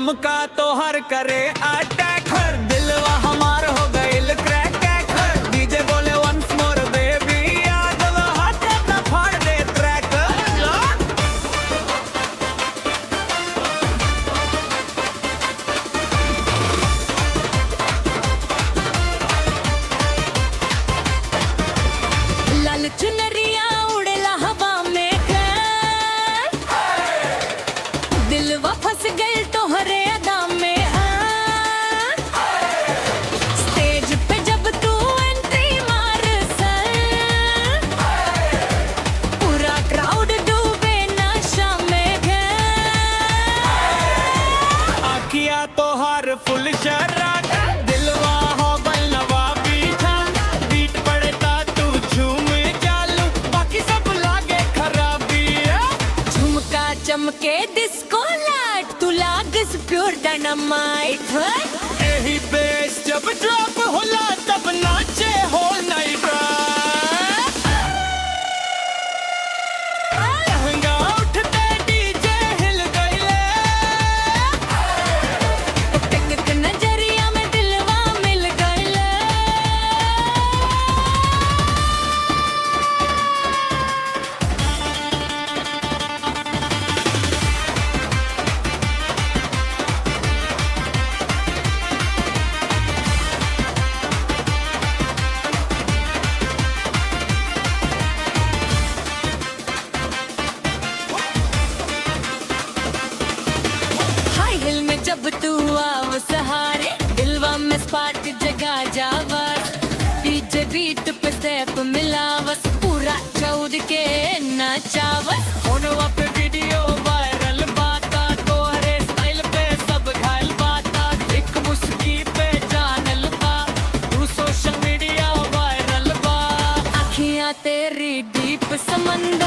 झुमका तो हर करे अटैक, दिलवा हमार हो गइल क्रैक क्रैक। डीजे बोले वंस मोर बेबी, आज हाथ ना फाड़ दे ट्रैक। लाल चुनरिया उड़ेला हवा में, दिलवा फंस गइल तोहरे अदा में। स्टेज पे जब तू एंट्री मार सर, पूरा क्राउड डूबे नशा में। आखिया तो हर फुल शराब, दिलवा हो गइल नवाबी जान। बीट पड़ता तू झूम चालू, बाकी सब लागे खराबी। झुमका चमके डिस्को लाइट, तू लागस प्योर डायनामाइट। यही बेस जब ड्रॉप होला तब नाचे हो नाइट। लहंगा उठते डीजे हिल गइले, टिक नजरिया में दिलवा मिल गइले। हाई हिल में जब तू आव सहारे, दिलवा में स्पार्क जगा जावस। डीजे बीट पे स्टेप मिलावस, पूरा चौद के नचावस। फोनवा पे वीडियो वायरल बाता, तोहरे स्टाइल पे सब घायल बाता। एक मुस्की पे जानल बा, तू सोशल मीडिया वायरल बा। आँखियाँ तेरी डीप समंदर